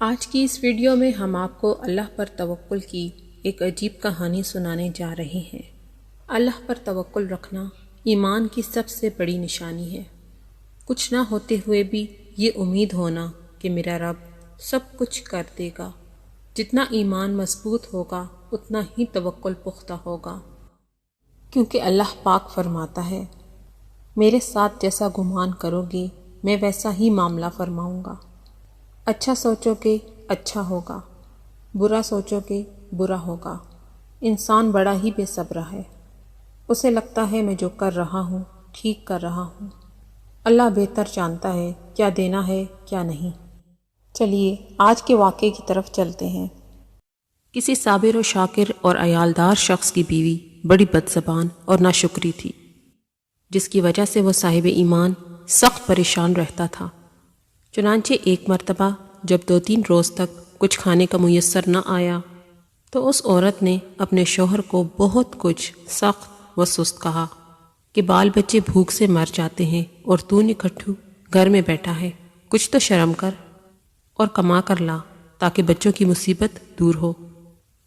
آج کی اس ویڈیو میں ہم آپ کو اللہ پر توکل کی ایک عجیب کہانی سنانے جا رہے ہیں۔ اللہ پر توکل رکھنا ایمان کی سب سے بڑی نشانی ہے۔ کچھ نہ ہوتے ہوئے بھی یہ امید ہونا کہ میرا رب سب کچھ کر دے گا۔ جتنا ایمان مضبوط ہوگا اتنا ہی توکل پختہ ہوگا، کیونکہ اللہ پاک فرماتا ہے، میرے ساتھ جیسا گمان کرو گے میں ویسا ہی معاملہ فرماؤں گا۔ اچھا سوچو گے اچھا ہوگا، برا سوچو گے برا ہوگا۔ انسان بڑا ہی بے صبر ہے، اسے لگتا ہے میں جو کر رہا ہوں ٹھیک کر رہا ہوں۔ اللہ بہتر جانتا ہے کیا دینا ہے کیا نہیں۔ چلیے آج کے واقعے کی طرف چلتے ہیں۔ کسی صابر و شاکر اور عیالدار شخص کی بیوی بڑی بدزبان اور ناشکری تھی، جس کی وجہ سے وہ صاحب ایمان سخت پریشان رہتا تھا۔ چنانچہ ایک مرتبہ جب 2-3 روز تک کچھ کھانے کا میسر نہ آیا تو اس عورت نے اپنے شوہر کو بہت کچھ سخت و سست کہا کہ بال بچے بھوک سے مر جاتے ہیں اور تو نکھٹو گھر میں بیٹھا ہے، کچھ تو شرم کر اور کما کر لا تاکہ بچوں کی مصیبت دور ہو۔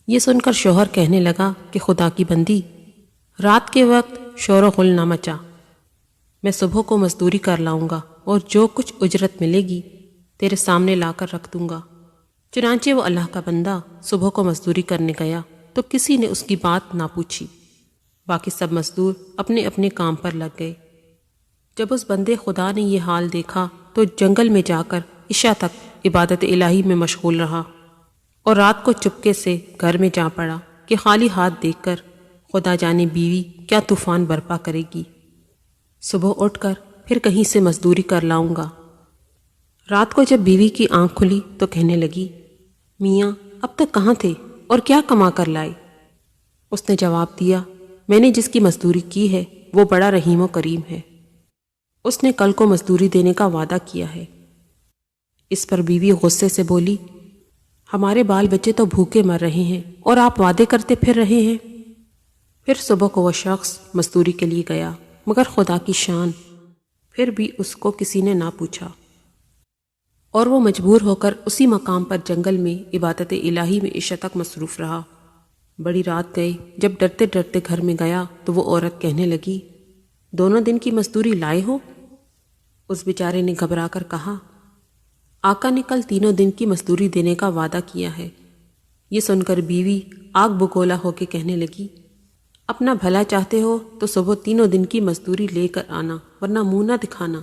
یہ سن کر شوہر کہنے لگا کہ خدا کی بندی، رات کے وقت شور و غل نہ مچا، میں صبح کو مزدوری کر لاؤں گا اور جو کچھ اجرت ملے گی تیرے سامنے لا کر رکھ دوں گا۔ چنانچہ وہ اللہ کا بندہ صبح کو مزدوری کرنے گیا تو کسی نے اس کی بات نہ پوچھی، باقی سب مزدور اپنے اپنے کام پر لگ گئے۔ جب اس بندے خدا نے یہ حال دیکھا تو جنگل میں جا کر عشاء تک عبادت الہی میں مشغول رہا اور رات کو چپکے سے گھر میں جا پڑا کہ خالی ہاتھ دیکھ کر خدا جانے بیوی کیا طوفان برپا کرے گی۔ صبح اٹھ کر پھر کہیں سے مزدوری کر لاؤں گا۔ رات کو جب بیوی کی آنکھ کھلی تو کہنے لگی، میاں اب تک کہاں تھے اور کیا کما کر لائے؟ اس نے جواب دیا، میں نے جس کی مزدوری کی ہے وہ بڑا رحیم و کریم ہے، اس نے کل کو مزدوری دینے کا وعدہ کیا ہے۔ اس پر بیوی غصے سے بولی، ہمارے بال بچے تو بھوکے مر رہے ہیں اور آپ وعدے کرتے پھر رہے ہیں۔ پھر صبح کو وہ شخص مزدوری کے لیے گیا، مگر خدا کی شان، پھر بھی اس کو کسی نے نہ پوچھا اور وہ مجبور ہو کر اسی مقام پر جنگل میں عبادت الہی میں عشاء تک مصروف رہا۔ بڑی رات گئی، جب ڈرتے ڈرتے گھر میں گیا تو وہ عورت کہنے لگی، 2 دن کی مزدوری لائے ہو؟ اس بیچارے نے گھبرا کر کہا، آقا نے کل 3 دن کی مزدوری دینے کا وعدہ کیا ہے۔ یہ سن کر بیوی آگ بگولا ہو کے کہنے لگی، اپنا بھلا چاہتے ہو تو صبح 3 دن کی مزدوری لے کر آنا، ورنہ منہ نہ دکھانا۔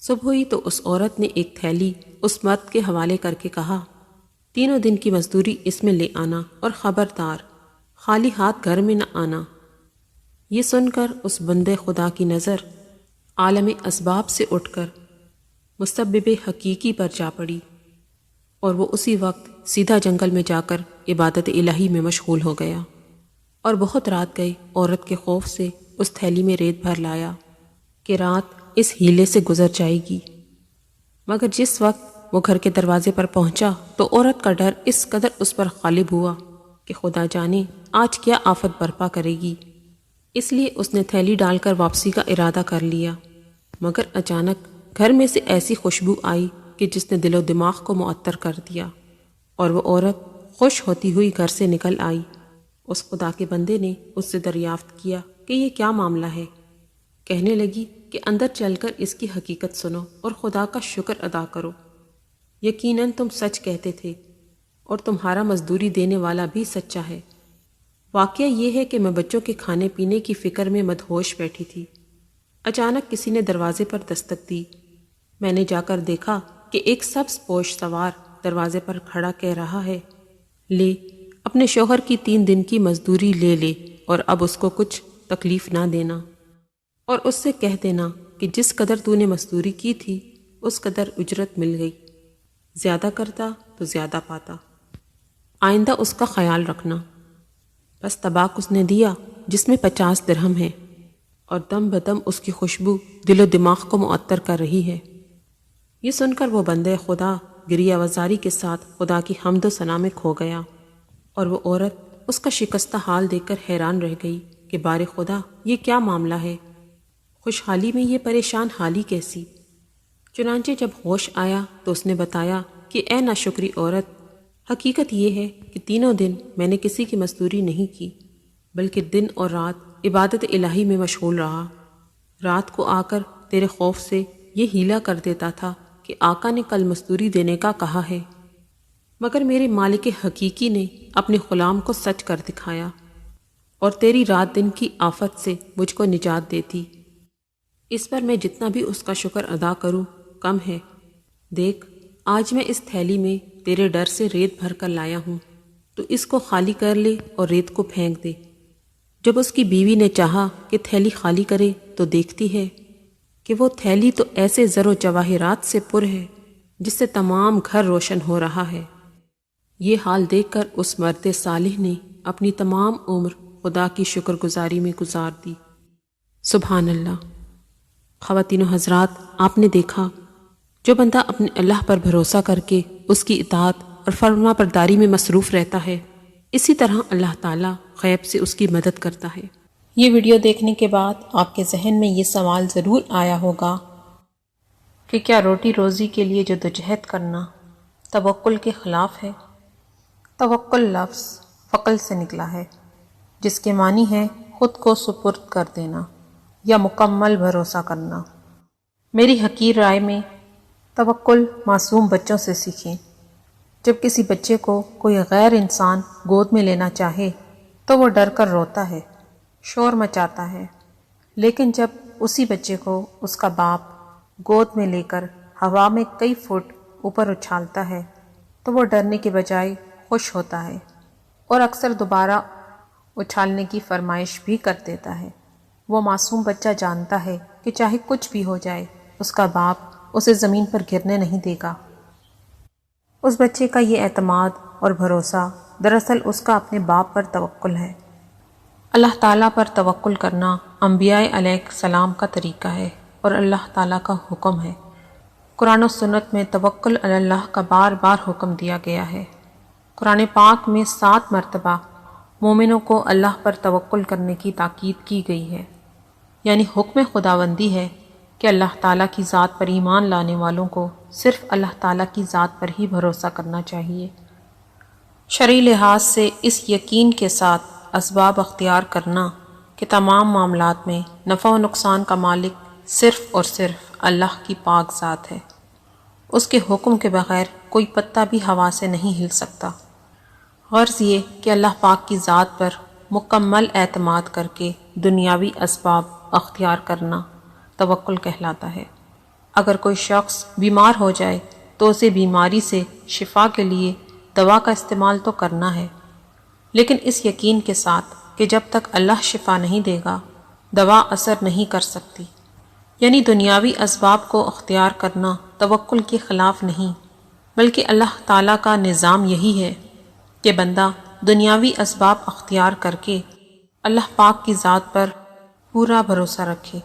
صبح ہوئی تو اس عورت نے ایک تھیلی اس مرد کے حوالے کر کے کہا، 3 دن کی مزدوری اس میں لے آنا اور خبردار خالی ہاتھ گھر میں نہ آنا۔ یہ سن کر اس بندے خدا کی نظر عالم اسباب سے اٹھ کر مسبب حقیقی پر جا پڑی اور وہ اسی وقت سیدھا جنگل میں جا کر عبادت الہی میں مشغول ہو گیا اور بہت رات گئی۔ عورت کے خوف سے اس تھیلی میں ریت بھر لایا کہ رات اس ہیلے سے گزر جائے گی، مگر جس وقت وہ گھر کے دروازے پر پہنچا تو عورت کا ڈر اس قدر اس پر غالب ہوا کہ خدا جانے آج کیا آفت برپا کرے گی۔ اس لیے اس نے تھیلی ڈال کر واپسی کا ارادہ کر لیا، مگر اچانک گھر میں سے ایسی خوشبو آئی کہ جس نے دل و دماغ کو معطر کر دیا اور وہ عورت خوش ہوتی ہوئی گھر سے نکل آئی۔ اس خدا کے بندے نے اس سے دریافت کیا کہ یہ کیا معاملہ ہے؟ کہنے لگی کہ اندر چل کر اس کی حقیقت سنو اور خدا کا شکر ادا کرو، یقیناً تم سچ کہتے تھے اور تمہارا مزدوری دینے والا بھی سچا ہے۔ واقعہ یہ ہے کہ میں بچوں کے کھانے پینے کی فکر میں مدہوش بیٹھی تھی، اچانک کسی نے دروازے پر دستک دی۔ میں نے جا کر دیکھا کہ ایک سبز پوش سوار دروازے پر کھڑا کہہ رہا ہے، لے اپنے شوہر کی 3 دن کی مزدوری لے لے اور اب اس کو کچھ تکلیف نہ دینا، اور اس سے کہہ دینا کہ جس قدر تو نے مزدوری کی تھی اس قدر اجرت مل گئی، زیادہ کرتا تو زیادہ پاتا، آئندہ اس کا خیال رکھنا۔ بس طباق اس نے دیا جس میں 50 درہم ہے اور دم بدم اس کی خوشبو دل و دماغ کو معطر کر رہی ہے۔ یہ سن کر وہ بندے خدا گریہ وزاری کے ساتھ خدا کی حمد و ثنا میں کھو گیا اور وہ عورت اس کا شکستہ حال دیکھ کر حیران رہ گئی کہ بارے خدا یہ کیا معاملہ ہے، خوشحالی میں یہ پریشان حالی کیسی؟ چنانچہ جب ہوش آیا تو اس نے بتایا کہ اے ناشکری عورت، حقیقت یہ ہے کہ تینوں دن میں نے کسی کی مزدوری نہیں کی، بلکہ دن اور رات عبادت الہی میں مشغول رہا۔ رات کو آ کر تیرے خوف سے یہ ہیلا کر دیتا تھا کہ آقا نے کل مزدوری دینے کا کہا ہے، مگر میرے مالک حقیقی نے اپنے غلام کو سچ کر دکھایا اور تیری رات دن کی آفت سے مجھ کو نجات دیتی۔ اس پر میں جتنا بھی اس کا شکر ادا کروں کم ہے۔ دیکھ، آج میں اس تھیلی میں تیرے ڈر سے ریت بھر کر لایا ہوں، تو اس کو خالی کر لے اور ریت کو پھینک دے۔ جب اس کی بیوی نے چاہا کہ تھیلی خالی کرے تو دیکھتی ہے کہ وہ تھیلی تو ایسے زر و جواہرات سے پر ہے جس سے تمام گھر روشن ہو رہا ہے۔ یہ حال دیکھ کر اس مرد صالح نے اپنی تمام عمر خدا کی شکر گزاری میں گزار دی۔ سبحان اللہ۔ خواتین و حضرات، آپ نے دیکھا، جو بندہ اپنے اللہ پر بھروسہ کر کے اس کی اطاعت اور فرما برداری میں مصروف رہتا ہے، اسی طرح اللہ تعالیٰ غیب سے اس کی مدد کرتا ہے۔ یہ ویڈیو دیکھنے کے بعد آپ کے ذہن میں یہ سوال ضرور آیا ہوگا کہ کیا روٹی روزی کے لیے جدوجہد کرنا توکل کے خلاف ہے؟ توکل لفظ فقل سے نکلا ہے، جس کے معنی ہے خود کو سپرد کر دینا یا مکمل بھروسہ کرنا۔ میری حقیر رائے میں توکل معصوم بچوں سے سیکھیں۔ جب کسی بچے کو کوئی غیر انسان گود میں لینا چاہے تو وہ ڈر کر روتا ہے، شور مچاتا ہے، لیکن جب اسی بچے کو اس کا باپ گود میں لے کر ہوا میں کئی فٹ اوپر اچھالتا ہے تو وہ ڈرنے کے بجائے خوش ہوتا ہے اور اکثر دوبارہ اچھالنے کی فرمائش بھی کر دیتا ہے۔ وہ معصوم بچہ جانتا ہے کہ چاہے کچھ بھی ہو جائے اس کا باپ اسے زمین پر گرنے نہیں دے گا۔ اس بچے کا یہ اعتماد اور بھروسہ دراصل اس کا اپنے باپ پر توکل ہے۔ اللہ تعالیٰ پر توکل کرنا انبیاء علیہ السلام کا طریقہ ہے اور اللہ تعالیٰ کا حکم ہے۔ قرآن و سنت میں توکل علی اللہ کا بار بار حکم دیا گیا ہے۔ قرآن پاک میں 7 مرتبہ مومنوں کو اللہ پر توکل کرنے کی تاکید کی گئی ہے، یعنی حکم خداوندی ہے کہ اللہ تعالیٰ کی ذات پر ایمان لانے والوں کو صرف اللہ تعالیٰ کی ذات پر ہی بھروسہ کرنا چاہیے۔ شرعی لحاظ سے اس یقین کے ساتھ اسباب اختیار کرنا کہ تمام معاملات میں نفع و نقصان کا مالک صرف اور صرف اللہ کی پاک ذات ہے۔ اس کے حکم کے بغیر کوئی پتا بھی ہوا سے نہیں ہل سکتا۔ غرض یہ کہ اللہ پاک کی ذات پر مکمل اعتماد کر کے دنیاوی اسباب اختیار کرنا توکل کہلاتا ہے۔ اگر کوئی شخص بیمار ہو جائے تو اسے بیماری سے شفا کے لیے دوا کا استعمال تو کرنا ہے، لیکن اس یقین کے ساتھ کہ جب تک اللہ شفا نہیں دے گا دوا اثر نہیں کر سکتی۔ یعنی دنیاوی اسباب کو اختیار کرنا توکل کے خلاف نہیں، بلکہ اللہ تعالیٰ کا نظام یہی ہے کہ بندہ دنیاوی اسباب اختیار کر کے اللہ پاک کی ذات پر پورا بھروسہ رکھے۔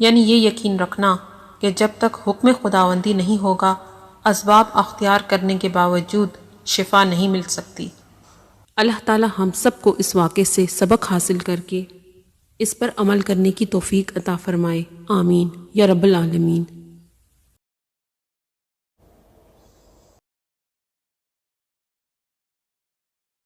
یعنی یہ یقین رکھنا کہ جب تک حکم خداوندی نہیں ہوگا اسباب اختیار کرنے کے باوجود شفا نہیں مل سکتی۔ اللہ تعالی ہم سب کو اس واقعے سے سبق حاصل کر کے اس پر عمل کرنے کی توفیق عطا فرمائے، آمین یا رب العالمین۔